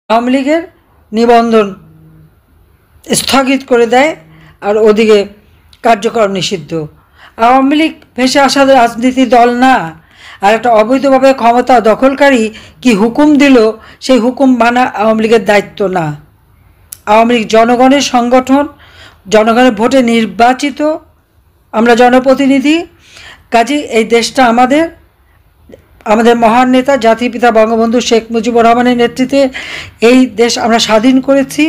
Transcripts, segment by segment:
আওয়ামী লীগের নিবন্ধন স্থগিত করে দেয় আর ওদিকে কার্যক্রম নিষিদ্ধ। আওয়ামী লীগ ভেসে আসা রাজনীতি দল না, আর একটা অবৈধভাবে ক্ষমতা দখলকারী কি হুকুম দিল সেই হুকুম মানা আওয়ামী লীগের দায়িত্ব না। আওয়ামী লীগ জনগণের সংগঠন, জনগণের ভোটে নির্বাচিত, আমরা জনপ্রতিনিধি। কাজেই এই দেশটা আমাদের, আমাদের মহান নেতা জাতির পিতা বঙ্গবন্ধু শেখ মুজিবুর রহমানের নেতৃত্বে এই দেশ আমরা স্বাধীন করেছি।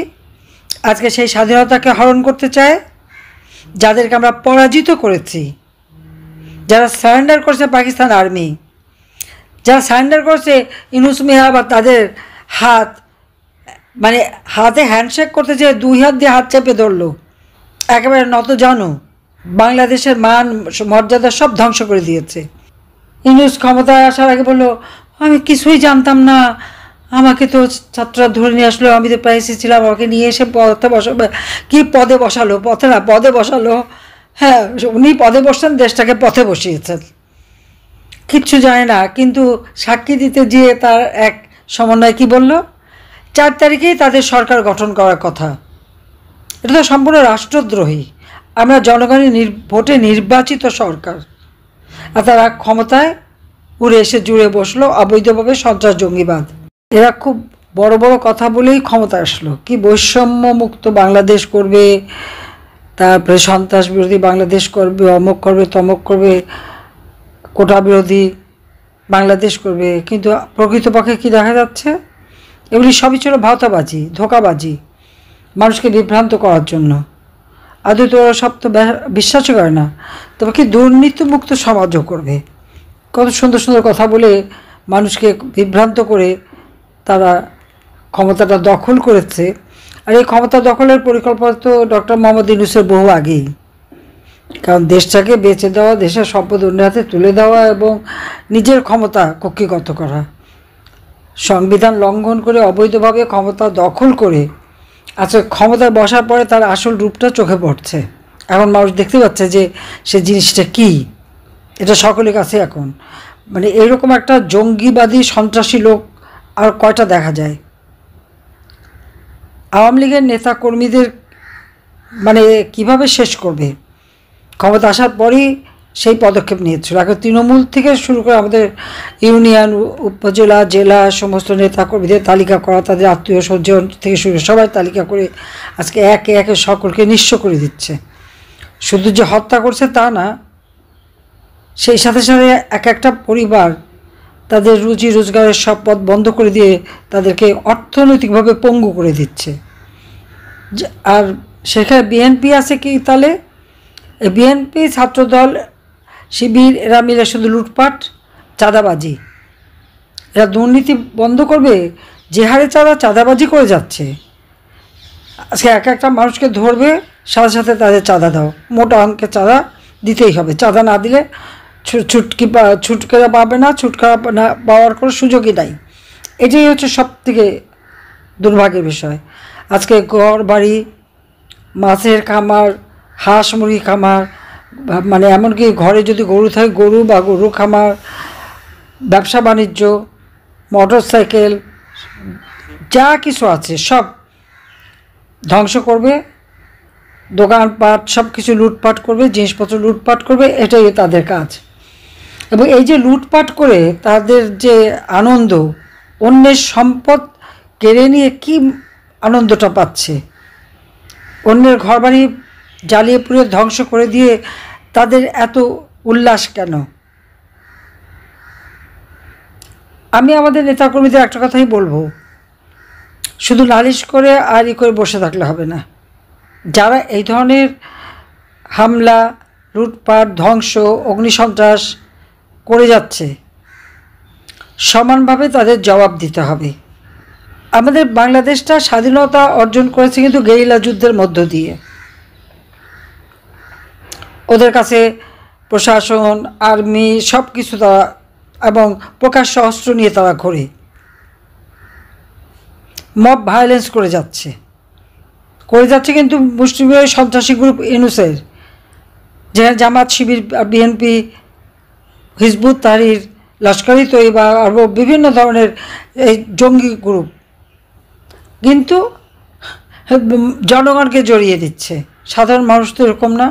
আজকে সেই স্বাধীনতাকে হরণ করতে চায় যাদেরকে আমরা পরাজিত করেছি, যারা সারেন্ডার করছে পাকিস্তান আর্মি, যারা সারেন্ডার করছে ইউনূস মিয়া বা তাদের হাত, মানে হাতে হ্যান্ডশেক করতে যেয়ে দুই হাত দিয়ে হাত চেপে ধরলো, একেবারে নত জানো বাংলাদেশের মান মর্যাদা সব ধ্বংস করে দিয়েছে। ইউনূস ক্ষমতায় আসার আগে বললো আমি কিছুই জানতাম না, আমাকে তো ছাত্ররা ধরে নিয়ে আসলো, আমি তো প্রাইসে ছিলাম, আমাকে নিয়ে এসে পথে বসাবে, কি পদে বসালো, পথে না পদে বসালো। হ্যাঁ, উনি পদে বসছেন, দেশটাকে পথে বসিয়েছেন, কিচ্ছু জানে না। কিন্তু সাক্ষী দিতে গিয়ে তার এক সমন্বয় কি বলল, 4 তারিখেই তাদের সরকার গঠন করার কথা। এটা তো সম্পূর্ণ রাষ্ট্রদ্রোহী। আমরা জনগণের ভোটে নির্বাচিত সরকার, আর তারা ক্ষমতায় উড়ে এসে জুড়ে বসলো অবৈধভাবে সন্ত্রাস জঙ্গিবাদ। এরা খুব বড় বড় কথা বলেই ক্ষমতায় আসলো, কি বৈষম্য মুক্ত বাংলাদেশ করবে, তারপরে সন্ত্রাস বিরোধী বাংলাদেশ করবে, অমুক করবে, তমুক করবে, কোটা বিরোধী বাংলাদেশ করবে। কিন্তু প্রকৃতপক্ষে কি দেখা যাচ্ছে, এগুলি সবই ছিল ভাওতাবাজি, ধোঁকাবাজি, মানুষকে বিভ্রান্ত করার জন্য। আদৌ তো ওরা সব তো বিশ্বাসও করে না। তবে কি দুর্নীতিমুক্ত সমাজও করবে, কত সুন্দর সুন্দর কথা বলে মানুষকে বিভ্রান্ত করে তারা ক্ষমতাটা দখল করেছে। আর এই ক্ষমতা দখলের পরিকল্পনা তো ডক্টর মোহাম্মদ ইউনূসের বহু আগেই। কারণ দেশটাকে বেঁচে দেওয়া, দেশের সম্পদ অন্য হাতে তুলে দেওয়া এবং নিজের ক্ষমতা কক্ষিগত করা, সংবিধান লঙ্ঘন করে অবৈধভাবে ক্ষমতা দখল করে আচ্ছা ক্ষমতায় বসার পরে তার আসল রূপটা চোখে পড়ছে। এখন মানুষ দেখতে পাচ্ছে যে সে জিনিসটা কি, এটা সকলের কাছে এখন। মানে এইরকম একটা জঙ্গিবাদী সন্ত্রাসী লোক আর কয়টা দেখা যায়। আওয়ামী লীগের নেতা কর্মীদের মানে কিভাবে শেষ করবে, ক্ষমতা আসার পরেই সেই পদক্ষেপ নিয়েছিল। এখন তৃণমূল থেকে শুরু করে আমাদের ইউনিয়ন, উপজেলা, জেলা সমস্ত নেতাকর্মীদের তালিকা করা, তাদের আত্মীয় স্বজন থেকে শুরু করে সবাই তালিকা করে আজকে একে একে সকলকে নিঃস্ব করে দিচ্ছে। শুধু যে হত্যা করছে তা না, সেই সাথে সাথে এক একটা পরিবার তাদের রুজি রোজগারের সব পথ বন্ধ করে দিয়ে তাদেরকে অর্থনৈতিকভাবে পঙ্গু করে দিচ্ছে। আর সেখানে বিএনপি আছে কি, তাহলে বিএনপি, ছাত্রদল, শিবির এরা মিলে শুধু লুটপাট, চাঁদাবাজি। এরা দুর্নীতি বন্ধ করবে, যে হারে চাঁদাবাজি করে যাচ্ছে। আজকে এক একটা মানুষকে ধরবে, সাথে সাথে তাদের চাঁদা দাও, মোটা অঙ্কের চাঁদা দিতেই হবে। চাঁদা না দিলে ছুটকেরা পাবে না, ছুটকারা না পাওয়ার কোনো সুযোগই নাই। এটাই হচ্ছে সব থেকে দুর্ভাগ্যের বিষয়। আজকে ঘর বাড়ি, মাছের খামার, হাঁস মুরগি খামার, মানে এমনকি ঘরে যদি গরু থাকে গরু বা গরু খামার, ব্যবসা বাণিজ্য, মোটর সাইকেল, যা কিছু আছে সব ধ্বংস করবে, দোকানপাট সব কিছু লুটপাট করবে, জিনিসপত্র লুটপাট করবে, এটাই তাদের কাজ। এবং এই যে লুটপাট করে তাদের যে আনন্দ, অন্যের সম্পদ কেড়ে নিয়ে কি আনন্দটা পাচ্ছে, অন্যের ঘরবাড়ি জ্বালিয়ে পুড়িয়ে ধ্বংস করে দিয়ে তাদের এত উল্লাস কেন? আমি আমাদের নেতাকর্মীদের একটা কথাই বলবো, শুধু নালিশ করে আর করে বসে থাকলে হবে না। যারা এই ধরনের হামলা, লুটপাট, ধ্বংস, অগ্নিসন্ত্রাস করে যাচ্ছে, সমানভাবে তাদের জবাব দিতে হবে। আমাদের বাংলাদেশটা স্বাধীনতা অর্জন করেছে কিন্তু গেরিলা যুদ্ধের মধ্য দিয়ে। ওদের কাছে প্রশাসন, আর্মি সব কিছু তারা, এবং প্রকাশ্য অস্ত্র নিয়ে তারা ঘোরে, মব ভায়োলেন্স করে যাচ্ছে কিন্তু মুসলিমের সন্ত্রাসী গ্রুপ ইউনূসের, যে জামাত, শিবির, বিএনপি, হিজবুত তাহরির, লস্কর-ই-তৈয়বা আরও বিভিন্ন ধরনের এই জঙ্গি গ্রুপ, কিন্তু জনগণকে জড়িয়ে দিচ্ছে। সাধারণ মানুষ তো এরকম না,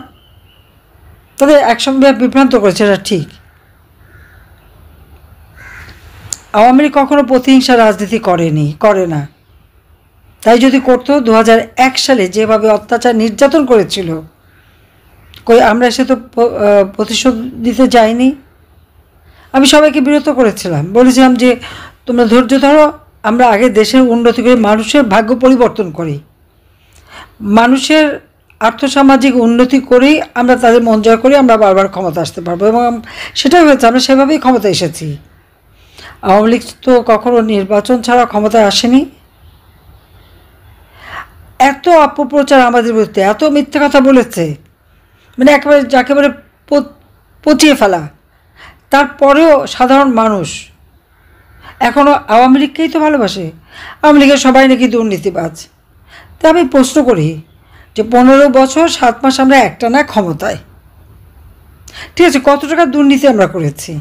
তাদের একসঙ্গে বিভ্রান্ত করেছে, এটা ঠিক। আওয়ামী লীগ কখনো প্রতিহিংসা রাজনীতি করে না। তাই যদি করতো 2001 সালে যেভাবে অত্যাচার নির্যাতন করেছিল, কই আমরা এসে তো প্রতিশোধ দিতে যাইনি। আমি সবাইকে বিরত করেছিলাম, বলেছিলাম যে তোমরা ধৈর্য ধরো, আমরা আগে দেশের উন্নতি করি, মানুষের ভাগ্য পরিবর্তন করি, মানুষের আর্থসামাজিক উন্নতি করেই আমরা তাদের মন জয় করি, আমরা বারবার ক্ষমতা আসতে পারবো। এবং সেটাই হয়েছে, আমরা সেভাবেই ক্ষমতা এসেছি। আওয়ামী লীগ তো কখনো নির্বাচন ছাড়া ক্ষমতায় আসেনি। এত অপপ্রচার আমাদের বিরুদ্ধে, এত মিথ্যে কথা বলেছে, মানে একেবারে পচিয়ে ফেলা। তারপরেও সাধারণ মানুষ এখনও আওয়ামী লীগকেই তো ভালোবাসে। আওয়ামী লীগের সবাই নাকি দুর্নীতিবাজ। তা আমি প্রশ্ন করি যে 15 বছর 7 মাস আমরা একটানা ক্ষমতায়, ঠিক আছে, কত টাকা দুর্নীতি আমরা করেছি?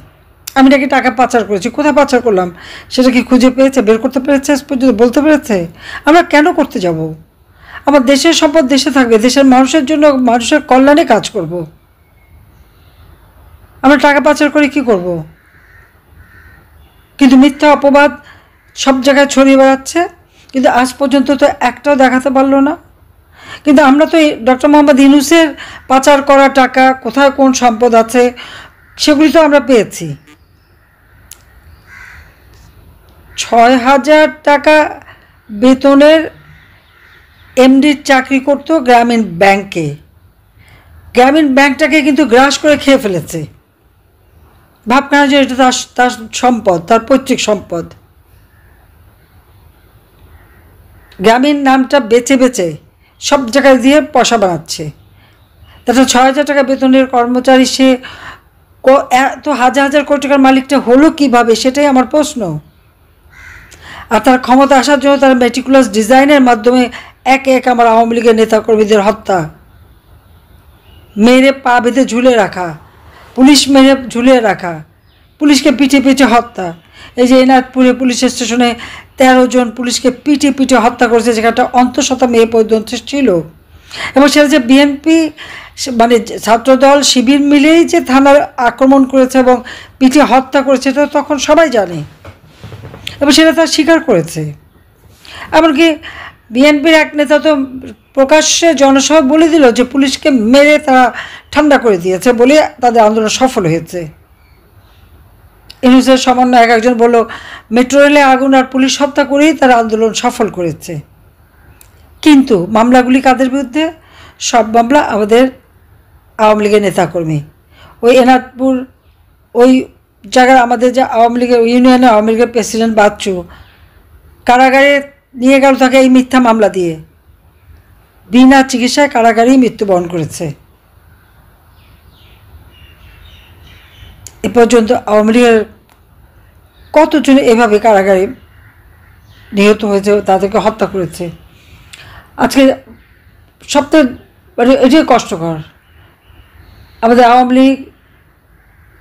আমি নাকি টাকা পাচার করেছি, কোথায় পাচার করলাম সেটা কি খুঁজে পেয়েছে, বের করতে পেরেছে, পর্যন্ত বলতে পেরেছে? আমরা কেন করতে যাব? আমার দেশের সম্পদ দেশে থাকবে, দেশের মানুষের জন্য, মানুষের কল্যাণে কাজ করব। আমরা টাকা পাচার করে কি করব? কিন্তু মিথ্যা অপবাদ সব জায়গায় ছড়িয়ে বেড়াচ্ছে, কিন্তু আজ পর্যন্ত তো একটাও দেখাতে পারলো না। কিন্তু আমরা তো ডক্টর মোহাম্মদ ইউনূসের পাচার করা টাকা, কোথায় কোন সম্পদ আছে, সেগুলি তো আমরা পেয়েছি। 6,000 টাকা বেতনের এমডির চাকরি করতো গ্রামীণ ব্যাংকে। গ্রামীণ ব্যাংকটাকে কিন্তু গ্রাস করে খেয়ে ফেলেছে। ভাবনা যে এটা তার সম্পদ, তার পৈতৃক সম্পদ। গ্রামীণ নামটা বেছে বেছে সব জায়গায় দিয়ে পয়সা বানাচ্ছে। তাছাড়া 6,000 টাকা বেতনের কর্মচারী সে এত হাজার হাজার কোটি টাকার মালিকটা হলো কীভাবে, সেটাই আমার প্রশ্ন। আর তার ক্ষমতা আসার জন্য তার মেটিকুলাস ডিজাইনের মাধ্যমে একে এক আমার আওয়ামী লীগের নেতাকর্মীদের হত্যা, মেরে পা বেঁধে ঝুলে রাখা, পুলিশ মেরে ঝুলিয়ে রাখা, পুলিশকে পিঠে পিঠে হত্যা। এই যে এনায়তপুরে পুলিশ স্টেশনে 13 জন পুলিশকে পিঠে পিঠে হত্যা করেছে, যেখানটা অন্তঃসত্ত্বা মেয়ে পর্যন্ত ছিল। এবং সেটা যে বিএনপি মানে ছাত্রদল শিবির মিলেই যে থানার আক্রমণ করেছে এবং পিঠে হত্যা করেছে, এটা তখন সবাই জানে এবং সেটা তার স্বীকার করেছে। এমনকি বিএনপির এক নেতা তো প্রকাশ্যে জনসভায় বলে দিল যে পুলিশকে মেরে তারা ঠান্ডা করে দিয়েছে বলে তাদের আন্দোলন সফল হয়েছে। ইউনূসের সমন্বয় একজন বলল মেট্রো রেলে আগুন আর পুলিশ হত্যা করেই তারা আন্দোলন সফল করেছে। কিন্তু মামলাগুলি কাদের বিরুদ্ধে? সব মামলা আমাদের আওয়ামী লীগের নেতাকর্মী। ওই এনায়তপুর ওই জায়গার আমাদের যে আওয়ামী লীগের ইউনিয়নে আওয়ামী লীগের প্রেসিডেন্ট বাচ্চু কারাগারে নিয়ে গেল তাকে এই মিথ্যা মামলা দিয়ে, বিনা চিকিৎসায় কারাগারেই মৃত্যুবরণ করেছে। এ পর্যন্ত আওয়ামী লীগের কতজন এভাবে কারাগারে নিহত হয়েছে, তাদেরকে হত্যা করেছে। আজকে সবথেকে মানে এটাই কষ্টকর, আমাদের আওয়ামী লীগ,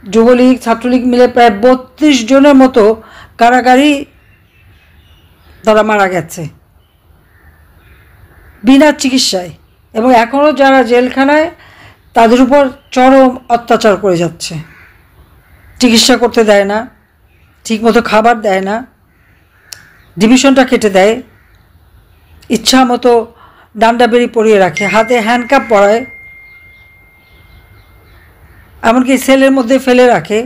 যুবলীগ, ছাত্রলীগ মিলে প্রায় 32 জনের মতো কারাগারেই তারা মারা গেছে বিনা চিকিৎসায়। এবং এখনও যারা জেলখানায় তাদের উপর চরম অত্যাচার করে যাচ্ছে। চিকিৎসা করতে দেয় না, ঠিকমতো খাবার দেয় না, ডিভিশনটা কেটে দেয়, ইচ্ছা মতো ডান্ডা বেরি পরিয়ে রাখে, হাতে হ্যান্ডকাপ পরায়, এমনকি সেলের মধ্যে ফেলে রাখে,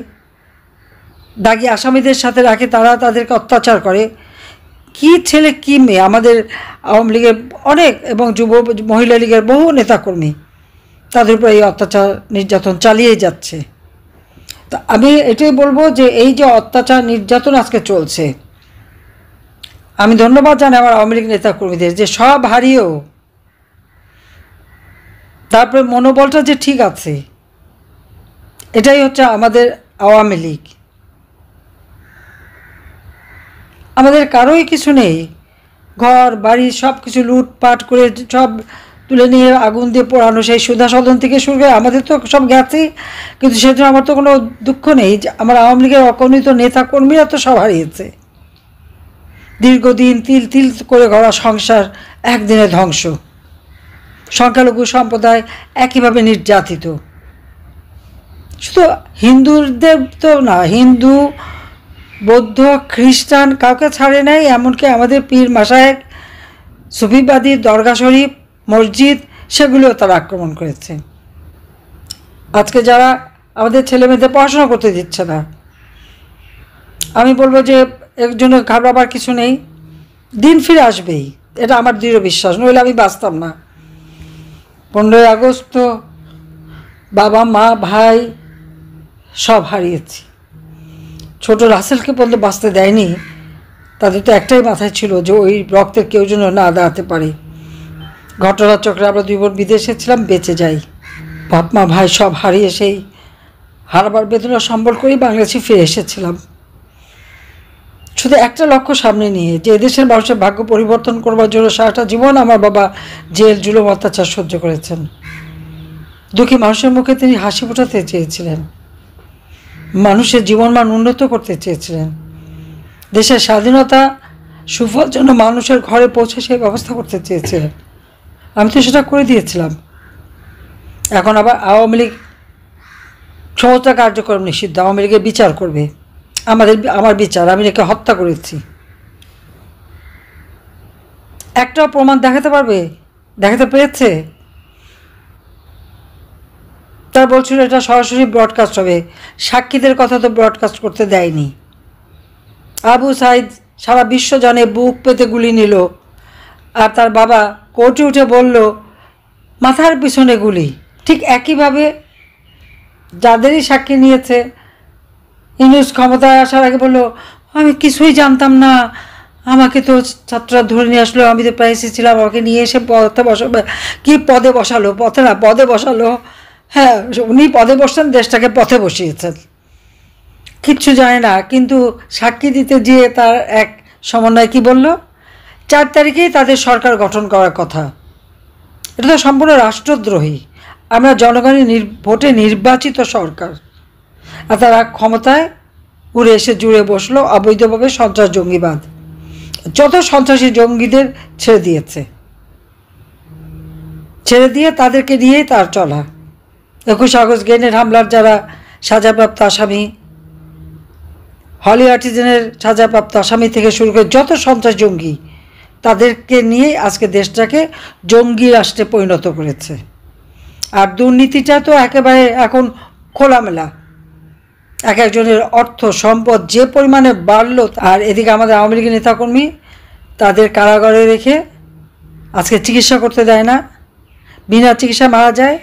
দাগি আসামিদের সাথে রাখে, তারা তাদেরকে অত্যাচার করে। কি ছেলে কি মেয়ে, আমাদের আওয়ামী লীগের অনেক এবং যুব মহিলা লীগের বহু নেতাকর্মী তাদের উপর এই অত্যাচার নির্যাতন চালিয়েই যাচ্ছে। তো আমি এটাই বলবো যে এই যে অত্যাচার নির্যাতন আজকে চলছে, আমি ধন্যবাদ জানাই আমার আওয়ামী লীগ নেতাকর্মীদের যে সব হারিয়েও তারপরে মনোবলটা যে ঠিক আছে, এটাই হচ্ছে আমাদের আওয়ামী লীগ। আমাদের কারোই কিছু নেই, ঘর বাড়ি সব কিছু লুটপাট করে সব তুলে নিয়ে আগুন দিয়ে পোড়ানো, সেই সুধা সদন থেকে শুরু করে আমাদের তো সব গেছে। কিন্তু সেজন্য আমার তো কোনো দুঃখ নেই যে আমার আওয়ামী লীগের অগণিত নেতাকর্মীরা তো সব হারিয়েছে, দীর্ঘদিন তিল তিল করে গড়া সংসার একদিনে ধ্বংস। সংখ্যালঘু সম্প্রদায় একইভাবে নির্যাতিত। শুধু হিন্দুদের তো না, হিন্দু, বৌদ্ধ, খ্রিস্টান কাউকে ছাড়ে নাই। এমনকি আমাদের পীর মাশায়েখ, সুফিবাদী দরগা শরীফ, মসজিদ, সেগুলিও তারা আক্রমণ করেছে। আজকে যারা আমাদের ছেলেমেয়েদের পড়াশোনা করতে দিচ্ছে না, আমি বলবো যে এর জন্য ঘাবড়াবার কিছু নেই, দিন ফিরে আসবেই, এটা আমার দৃঢ় বিশ্বাস, নইলে আমি বাঁচতাম না। 15ই আগস্ট তো বাবা মা ভাই সব হারিয়েছি। ছোট রাসেলকে পর্যন্ত বাঁচতে দেয়নি। তাদের তো একটাই মাথায় ছিল যে ওই রক্তের কেউ যেন না দাঁড়াতে পারে। ঘটনাচক্রে আমরা 2 বোন বিদেশে ছিলাম, বেঁচে যাই। বাপ মা ভাই সব হারিয়ে সেই হারাবার বেদনা সম্বল করেই বাংলাদেশে ফিরে এসেছিলাম, শুধু একটা লক্ষ্য সামনে নিয়ে, যে এদেশের মানুষের ভাগ্য পরিবর্তন করবার জন্য সারাটা জীবন আমার বাবা জেল, জুলুম, অত্যাচার সহ্য করেছেন। দুঃখী মানুষের মুখে তিনি হাসি ফোটাতে চেয়েছিলেন, মানুষের জীবনমান উন্নত করতে চেয়েছিলেন, দেশের স্বাধীনতা সুফল যেন মানুষের ঘরে পৌঁছে সেই ব্যবস্থা করতে চেয়েছিলেন। আমি তো সেটা করে দিয়েছিলাম। এখন আবার আওয়ামী লীগ সমস্ত কার্যক্রম নিষিদ্ধ, আওয়ামী লীগের বিচার করবে। আমার বিচার, আমি একে হত্যা করেছি, একটাও প্রমাণ দেখাতে পারবে? দেখাতে পেরেছে? তার বলছিল এটা সরাসরি ব্রডকাস্ট হবে, সাক্ষীদের কথা তো ব্রডকাস্ট করতে দেয়নি। আবু সাইদ সারা বিশ্ব জানে বুক পেতে গুলি নিল, আর তার বাবা কোর্টে উঠে বলল মাথার পিছনে গুলি। ঠিক একইভাবে যাদেরই সাক্ষী নিয়েছে, ইউনূস ক্ষমতায় আসার আগে বলল আমি কিছুই জানতাম না, আমাকে তো ছাত্ররা ধরে নিয়ে আসলো, আমি তো প্রাইসে ছিলাম, আমাকে নিয়ে এসে পথে বসাবে, কি পদে বসালো, পথে না পদে বসালো। হ্যাঁ, উনি পদে বসছেন, দেশটাকে পথে বসিয়েছেন, কিচ্ছু জানে না। কিন্তু সাক্ষী দিতে গিয়ে তার এক সমন্বয় কি বলল, 4 তারিখেই তাদের সরকার গঠন করার কথা। এটা তো সম্পূর্ণ রাষ্ট্রদ্রোহী। আমরা জনগণের ভোটে নির্বাচিত সরকার, আর তারা ক্ষমতায় উড়ে এসে জুড়ে বসলো অবৈধভাবে সন্ত্রাস জঙ্গিবাদ। যত সন্ত্রাসী জঙ্গিদের ছেড়ে দিয়েছে, ছেড়ে দিয়ে তাদেরকে নিয়েই তার চলা। 21 আগস্ট গ্রেনেড হামলার যারা সাজাপ্রাপ্ত আসামি, হলি আর্টিজেনের সাজাপ্রাপ্ত আসামি থেকে শুরু করে যত সন্ত্রাস জঙ্গি, তাদেরকে নিয়েই আজকে দেশটাকে জঙ্গি রাষ্ট্রে পরিণত করেছে। আর দুর্নীতিটা তো একেবারে এখন খোলামেলা, এক একজনের অর্থ সম্পদ যে পরিমাণে বাড়লো। আর এদিকে আমাদের আওয়ামী লীগের নেতাকর্মী, তাদের কারাগারে রেখে আজকে চিকিৎসা করতে দেয় না, বিনা চিকিৎসা মারা যায়।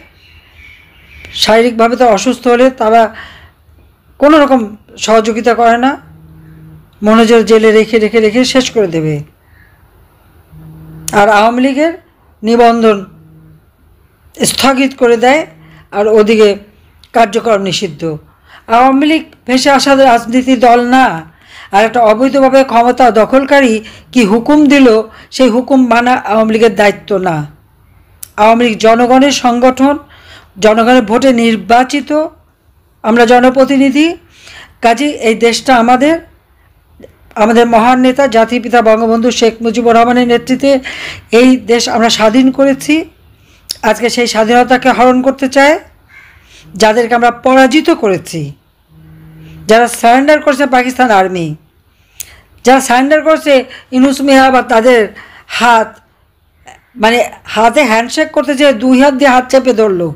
শারীরিকভাবে তো অসুস্থ হলে তারা কোনো রকম সহযোগিতা করে না, মনোজের জেলে রেখে রেখে রেখে শেষ করে দেবে। আর আওয়ামী লীগের নিবন্ধন স্থগিত করে দেয়, আর ওদিকে কার্যক্রম নিষিদ্ধ। আওয়ামী লীগ ভেসে আসা রাজনীতি দল না, আর একটা অবৈধভাবে ক্ষমতা দখলকারী কি হুকুম দিল, সেই হুকুম মানা আওয়ামী লীগের দায়িত্ব না। আওয়ামী লীগ জনগণের সংগঠন, জনগণের ভোটে নির্বাচিত, আমরা জনপ্রতিনিধি। কাজেই এই দেশটা আমাদের, আমাদের মহান নেতা জাতির পিতা বঙ্গবন্ধু শেখ মুজিবুর রহমানের নেতৃত্বে এই দেশ আমরা স্বাধীন করেছি। আজকে সেই স্বাধীনতাকে হরণ করতে চায় যাদেরকে আমরা পরাজিত করেছি, যারা সারেন্ডার করছে পাকিস্তান আর্মি, যারা সারেন্ডার করছে ইউনূস মিয়া, বা তাদের হাত, মানে হাতে হ্যান্ডশেক করতে যে 2 হাত দিয়ে হাত চেপে ধরলো,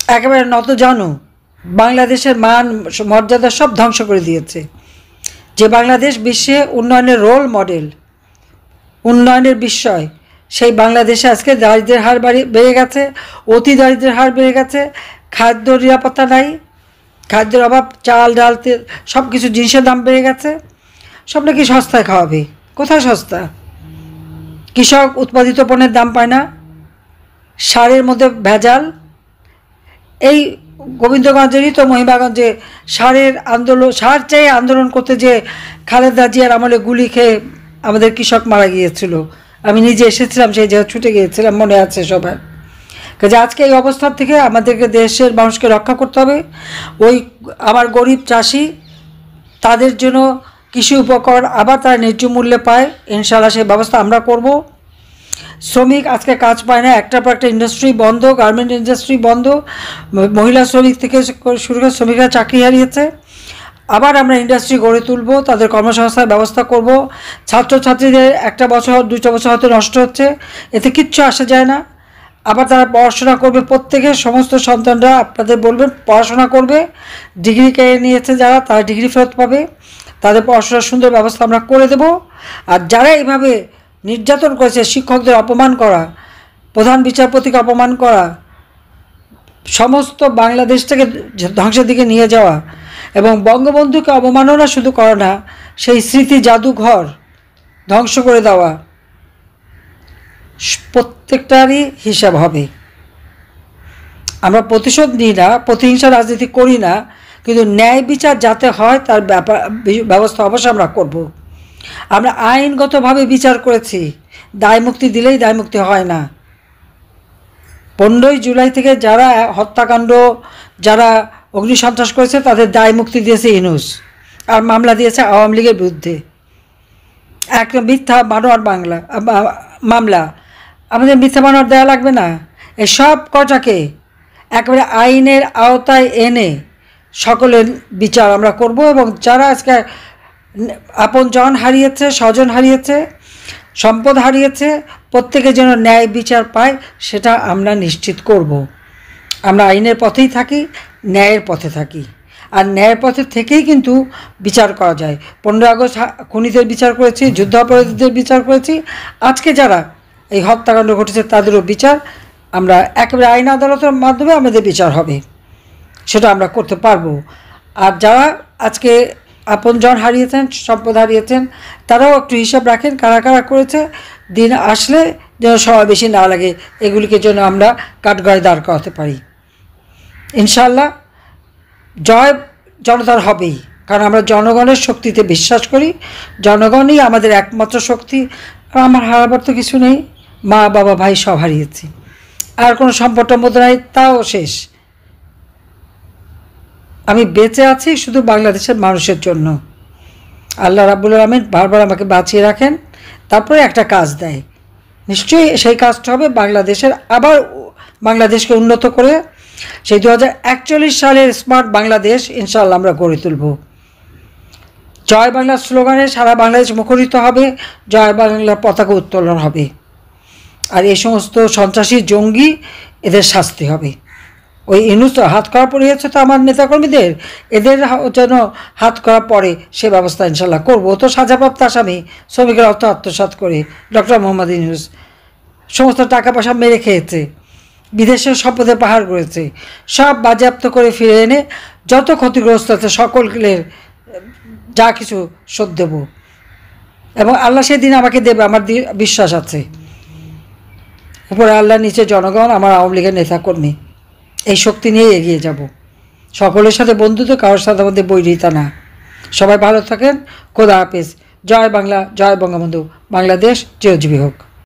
একেবারে নত জানো, বাংলাদেশের মান মর্যাদা সব ধ্বংস করে দিয়েছে। যে বাংলাদেশ বিশ্বে উন্নয়নের রোল মডেল, উন্নয়নের বিষয়, সেই বাংলাদেশে আজকে দারিদ্র্যের হার বেড়ে গেছে, অতি দারিদ্র্যের হার বেড়ে গেছে, খাদ্য নিরাপত্তা নাই, খাদ্যের অভাব, চাল ডাল তেল সব কিছু জিনিসের দাম বেড়ে গেছে। সব নাকি সস্তায় খাওয়াবে, কোথায় সস্তা? কৃষক উৎপাদিত পণ্যের দাম পায় না, সারের মধ্যে ভেজাল। এই গোবিন্দগঞ্জেরই তো মহিমাগঞ্জে সারের আন্দোলন, সার চেয়ে আন্দোলন করতে যে খালেদা জিয়ার আমলে গুলি খেয়ে আমাদের কৃষক মারা গিয়েছিল। আমি নিজে এসেছিলাম, সেই জায়গায় ছুটে গিয়েছিলাম, মনে আছে সবার। কাজে আজকে এই অবস্থার থেকে আমাদেরকে দেশের মানুষকে রক্ষা করতে হবে। ওই আমার গরিব চাষি, তাদের জন্য কৃষি উপকরণ আবার তারা ন্যায্য মূল্যে পায়, ইনশাআল্লাহ সেই ব্যবস্থা আমরা করব। শ্রমিক আজকে কাজ পায় না, একটার পর একটা ইন্ডাস্ট্রি বন্ধ, গার্মেন্ট ইন্ডাস্ট্রি বন্ধ, মহিলা শ্রমিক থেকে শুরু করে শ্রমিকরা চাকরি হারিয়েছে। আবার আমরা ইন্ডাস্ট্রি গড়ে তুলব, তাদের কর্মসংস্থানের ব্যবস্থা করব। ছাত্রছাত্রীদের একটা বছর 2টা বছর হয়তো নষ্ট হচ্ছে, এতে কিচ্ছু আসা যায় না। আবার তারা পড়াশোনা করবে, প্রত্যেকের সমস্ত সন্তানরা আপনাদের বলবেন পড়াশোনা করবে। ডিগ্রি কেড়ে নিয়েছে যারা, তারা ডিগ্রি ফেরত পাবে, তাদের পড়াশোনার সুন্দর ব্যবস্থা আমরা করে দেব। আর যারা এইভাবে নির্যাতন করেছে, শিক্ষকদের অপমান করা, প্রধান বিচারপতিকে অপমান করা, সমস্ত বাংলাদেশটাকে ধ্বংসের দিকে নিয়ে যাওয়া এবং বঙ্গবন্ধুকে অবমাননা শুধু করে না, সেই স্মৃতি জাদুঘর ধ্বংস করে দেওয়া, প্রত্যেকটারই হিসাব হবে। আমরা প্রতিশোধ নিই না, প্রতিহিংসা রাজনীতি করি না, কিন্তু ন্যায় বিচার যাতে হয় তার ব্যবস্থা অবশ্যই আমরা করব। আমরা আইনগতভাবে বিচার করেছি, দায় মুক্তি দিলেই দায় মুক্তি হয় না। 15ই জুলাই থেকে যারা হত্যাকাণ্ড, যারা অগ্নিসন্ত্রাস করেছে তাদের দায় মুক্তি দিয়েছে ইউনূস, আর মামলা দিয়েছে আওয়ামী লীগের বিরুদ্ধে, একটা মিথ্যা বানোয়ার মামলা। আমাদের মিথ্যা বানোয়ার দেওয়া লাগবে না, এই সব কটাকে একেবারে আইনের আওতায় এনে সকলের বিচার আমরা করব। এবং যারা আজকে আপনজন হারিয়েছে, স্বজন হারিয়েছে, সম্পদ হারিয়েছে, প্রত্যেকে যেন ন্যায় বিচার পায় সেটা আমরা নিশ্চিত করব। আমরা আইনের পথেই থাকি, ন্যায়ের পথে থাকি, আর ন্যায়ের পথে থেকেই কিন্তু বিচার করা যায়। 15 আগস্ট খুনিদের বিচার করেছি, যুদ্ধাপরাধীদের বিচার করেছি, আজকে যারা এই হত্যাকাণ্ড ঘটেছে তাদেরও বিচার আমরা একেবারে আইন আদালতের মাধ্যমে আমাদের বিচার হবে, সেটা আমরা করতে পারবো। আর যারা আজকে আপনজন হারিয়েছেন, সম্পদ হারিয়েছেন, তারাও একটু হিসাব রাখেন কারা কারা করেছে, দিন আসলে যেন সময় বেশি না লাগে, এগুলিকে যেন আমরা কাঠগড়ায় দাঁড় করাতে পারি। ইনশাআল্লাহ জয় জনতার হবেই, কারণ আমরা জনগণের শক্তিতে বিশ্বাস করি, জনগণই আমাদের একমাত্র শক্তি। আর আমার হারাবার তো কিছু নেই, মা বাবা ভাই সব হারিয়েছি, আর কোনো সম্পদ মধ্যে নাই, তাও শেষ। আমি বেঁচে আছি শুধু বাংলাদেশের মানুষের জন্য। আল্লাহ রাব্বুল আলামিন বারবার আমাকে বাঁচিয়ে রাখেন, তারপরে একটা কাজ দেয়, নিশ্চয়ই সেই কাজটা হবে বাংলাদেশের, আবার বাংলাদেশকে উন্নত করে সেই 2041 সালের স্মার্ট বাংলাদেশ ইনশাআল্লাহ আমরা গড়ে তুলব। জয় বাংলা স্লোগানে সারা বাংলাদেশ মুখরিত হবে, জয় বাংলার পতাকা উত্তোলন হবে। আর এই সমস্ত সন্ত্রাসী জঙ্গি এদের শাস্তি হবে। ওই ইউনূস হাত করা পড়িয়েছে তো আমার নেতাকর্মীদের, এদের যেন হাত করা পড়ে সে ব্যবস্থা ইনশাল্লাহ করব। তো সাজাপ্রাপ্ত আসামি, শ্রমিকের অর্থ আত্মসাৎ করে ডক্টর মোহাম্মদ ইউনূস সমস্ত টাকা পয়সা মেরে খেয়েছে, বিদেশের সম্পদের পাহাড় করেছে, সব বাজেয়াপ্ত করে ফিরে এনে যত ক্ষতিগ্রস্ত আছে সকলের যা কিছু শোধ দেব, এবং আল্লাহ সেদিন আমাকে দেবে, আমার বিশ্বাস আছে। উপরে আল্লাহ, নিচে জনগণ, আমার আওয়ামী লীগের নেতাকর্মী, এই শক্তি নিয়ে এগিয়ে যাব। সকলের সাথে বন্ধুত্ব, কারোর সাথে আমাদের বৈরিতা না। সবাই ভালো থাকেন, খোদা হাফেজ। জয় বাংলা, জয় বঙ্গবন্ধু, বাংলাদেশ চিরজীবী হোক।